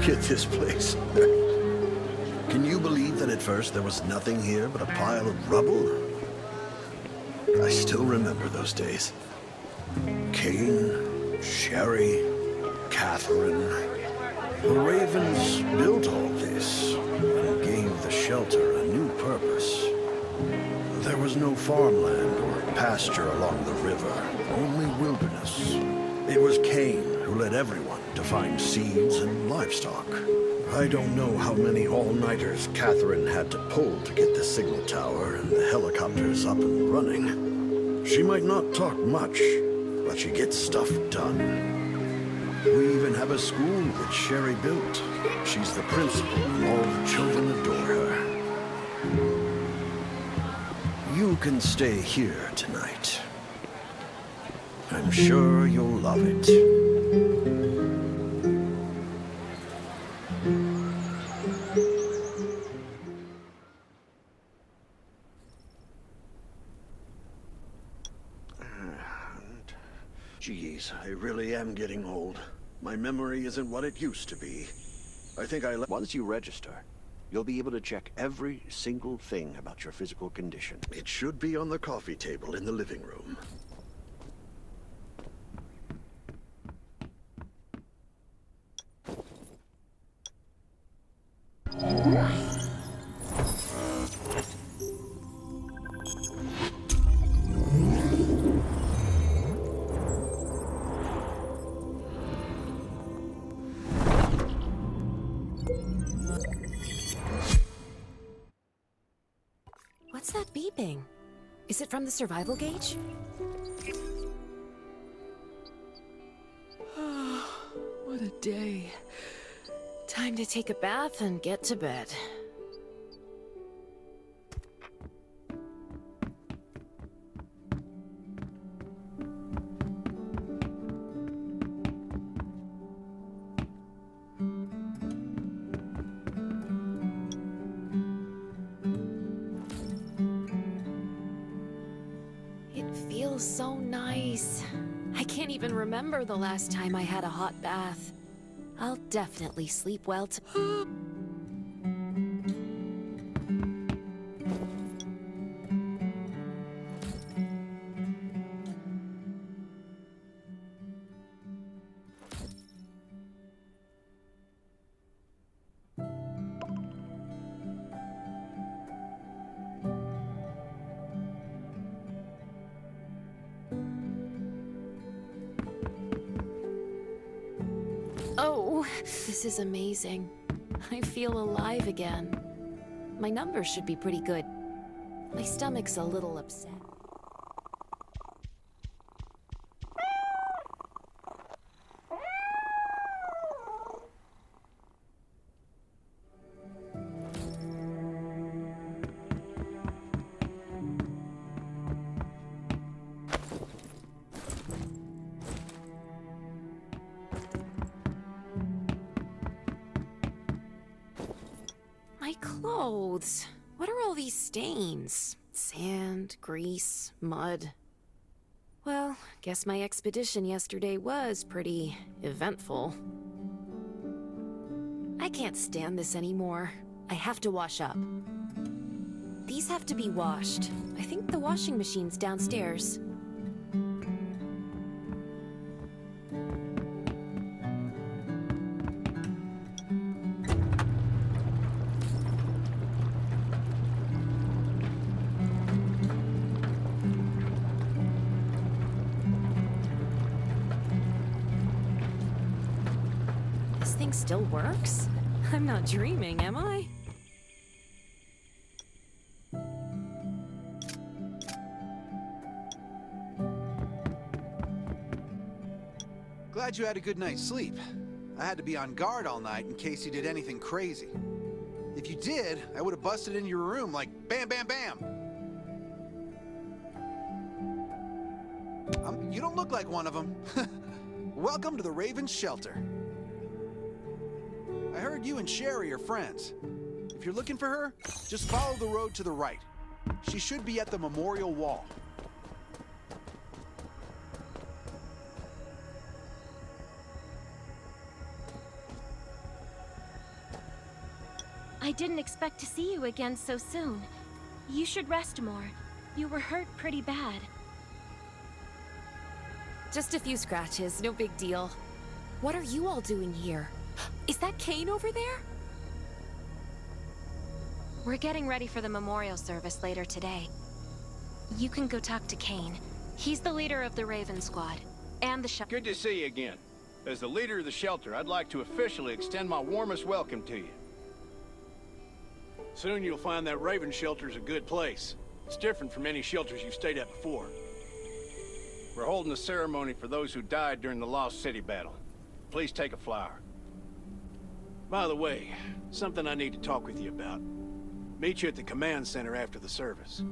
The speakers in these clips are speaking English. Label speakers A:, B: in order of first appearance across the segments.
A: Look at this place. Can you believe that at first there was nothing here but a pile of rubble? I still remember those days. Kane, Sherry, Catherine. The Ravens built all this and gave the shelter a new purpose. There was no farmland or pasture along the river, only wilderness. It was Kane who led everyone to find seeds and livestock. I don't know how many all-nighters Catherine had to pull to get the signal tower and the helicopters up and running. She might not talk much, but she gets stuff done. We even have a school which Sherry built. She's the principal and all the children adore her. You can stay here tonight. I'm sure you'll love it. Geez, I really am getting old. My memory isn't what it used to be. I think Once you register, you'll be able to check every single thing about your physical condition. It should be on the coffee table in the living room.
B: What's that beeping? Is it from the survival gauge? What a day. Time to take a bath and get to bed. So nice. I can't even remember the last time I had a hot bath. I'll definitely sleep well Oh, this is amazing. I feel alive again. My numbers should be pretty good. My stomach's a little upset. My clothes. What are all these stains? Sand, grease, mud. Well, guess my expedition yesterday was pretty eventful. I can't stand this anymore. I have to wash up. These have to be washed. I think the washing machine's downstairs. Still works? I'm not dreaming, am I?
C: Glad you had a good night's sleep. I had to be on guard all night in case you did anything crazy. If you did, I would have busted into your room like bam, bam, bam. You don't look like one of them. Welcome to the Raven's shelter. I heard you and Sherry are friends. If you're looking for her, just follow the road to the right. She should be at the memorial wall.
D: I didn't expect to see you again so soon. You should rest more. You were hurt pretty bad.
B: Just a few scratches, no big deal. What are you all doing here? Is that Kane over there?
D: We're getting ready for the memorial service later today. You can go talk to Kane. He's the leader of the Raven Squad, and the
E: Good to see you again. As the leader of the shelter, I'd like to officially extend my warmest welcome to you. Soon you'll find that Raven shelter's a good place. It's different from any shelters you've stayed at before. We're holding a ceremony for those who died during the Lost City battle. Please take a flower. By the way, something I need to talk with you about. Meet you at the command center after the service.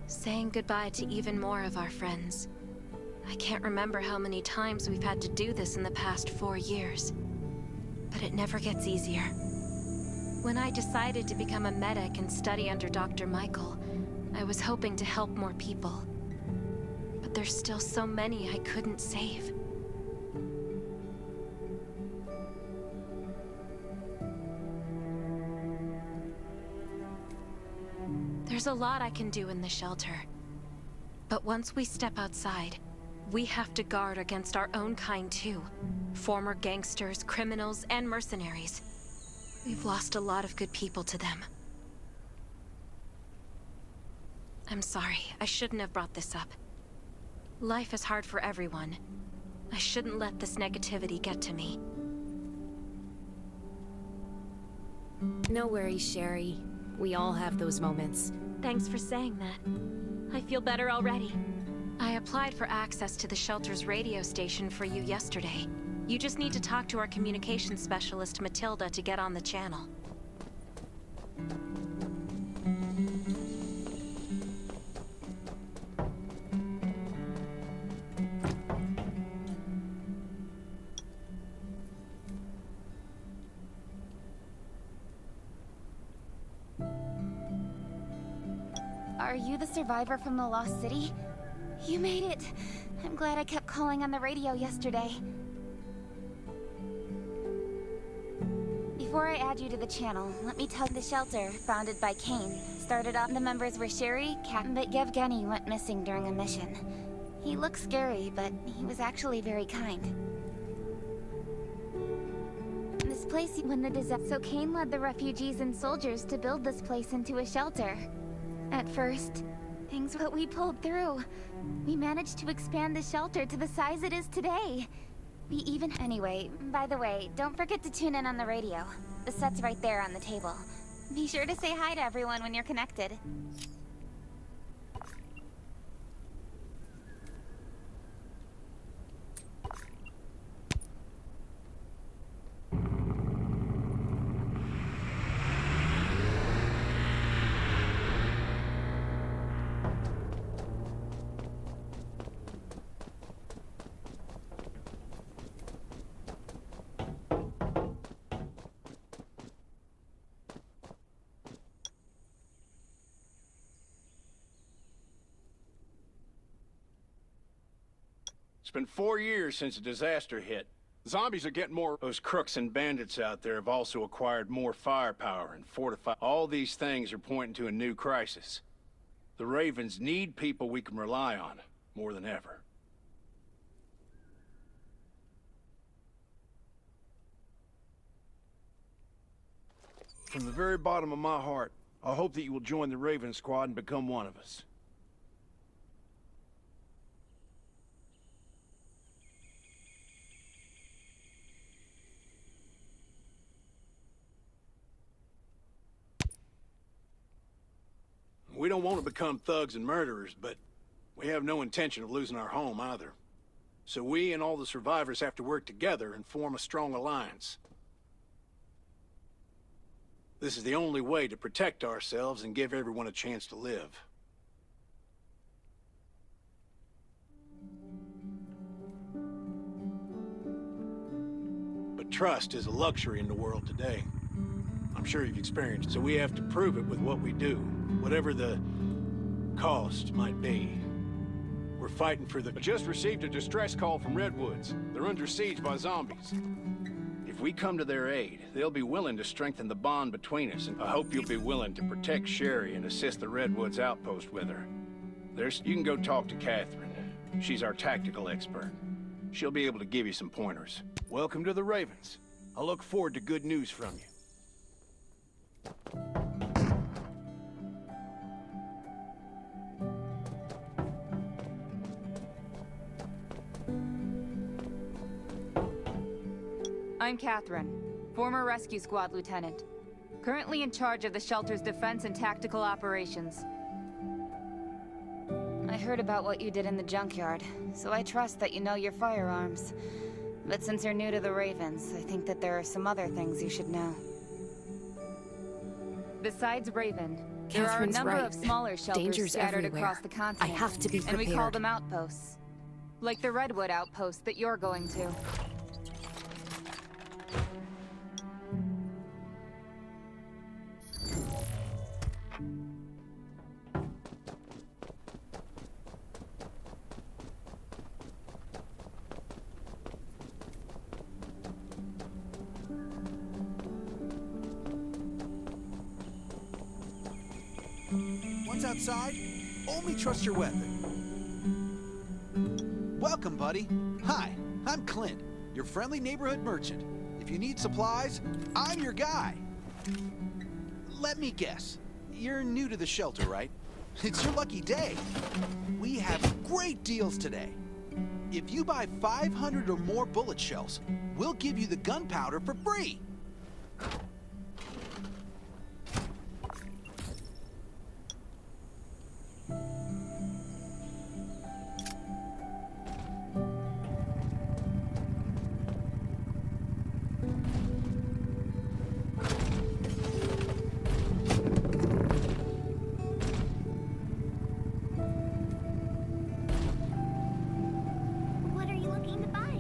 D: Saying goodbye to even more of our friends. I can't remember how many times we've had to do this in the past 4 years. But it never gets easier. When I decided to become a medic and study under Dr. Michael, I was hoping to help more people. But there's still so many I couldn't save. There's a lot I can do in the shelter. But once we step outside, we have to guard against our own kind too. Former gangsters, criminals, and mercenaries. We've lost a lot of good people to them. I'm sorry, I shouldn't have brought this up. Life is hard for everyone. I shouldn't let this negativity get to me.
B: No worries, Sherry. We all have those moments.
D: Thanks for saying that. I feel better already. I applied for access to the shelter's radio station for you yesterday. You just need to talk to our communications specialist, Matilda, to get on the channel.
F: Are you the survivor from the Lost City? You made it! I'm glad I kept calling on the radio yesterday. Before I add you to the channel, let me tell you the shelter, founded by Kane, started off. The members were Sherry, Kat, but Yevgeny went missing during a mission. He looked scary, but he was actually very kind. This place, when the disaster... So Kane led the refugees and soldiers to build this place into a shelter. At first, but we pulled through. We managed to expand the shelter to the size it is today. We even... Anyway, by the way, don't forget to tune in on the radio. The set's right there on the table. Be sure to say hi to everyone when you're connected.
E: It's been 4 years since the disaster hit. Zombies are getting more. Those crooks and bandits out there have also acquired more firepower and fortified. All these things are pointing to a new crisis. The Ravens need people we can rely on, more than ever. From the very bottom of my heart, I hope that you will join the Raven Squad and become one of us. We don't want to become thugs and murderers, but we have no intention of losing our home either. So we and all the survivors have to work together and form a strong alliance. This is the only way to protect ourselves and give everyone a chance to live. But trust is a luxury in the world today. I'm sure you've experienced it, so we have to prove it with what we do, whatever the cost might be. We're fighting for the... I just received a distress call from Redwoods. They're under siege by zombies. If we come to their aid, they'll be willing to strengthen the bond between us, and I hope you'll be willing to protect Sherry and assist the Redwoods outpost with her. You can go talk to Catherine. She's our tactical expert. She'll be able to give you some pointers. Welcome to the Ravens. I look forward to good news from you.
G: I'm Catherine, former rescue squad lieutenant. Currently in charge of the shelter's defense and tactical operations. I heard about what you did in the junkyard, so I trust that you know your firearms. But since you're new to the Ravens, I think that there are some other things you should know. Besides Raven, there are a
B: Catherine's
G: number
B: right.
G: of smaller shelters
B: Dangers
G: scattered
B: everywhere.
G: across the continent.
B: I have to be
G: And we call
B: prepared.
G: them outposts. Like the Redwood outpost that you're going to.
C: Once outside, only trust your weapon. Welcome, buddy. Hi, I'm Clint, your friendly neighborhood merchant. If you need supplies, I'm your guy. Let me guess. You're new to the shelter, right? It's your lucky day. We have great deals today. If you buy 500 or more bullet shells, we'll give you the gunpowder for free.
F: What are you looking to buy?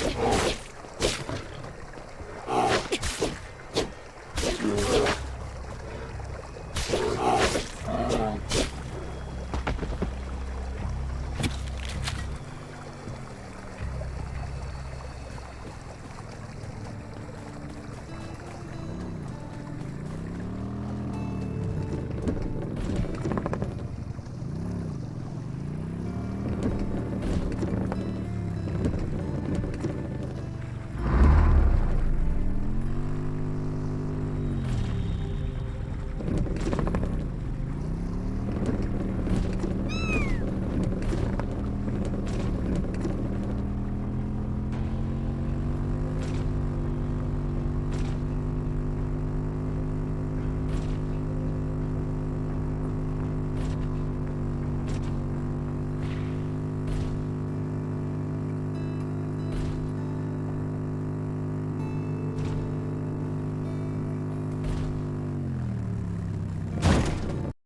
B: Ugh.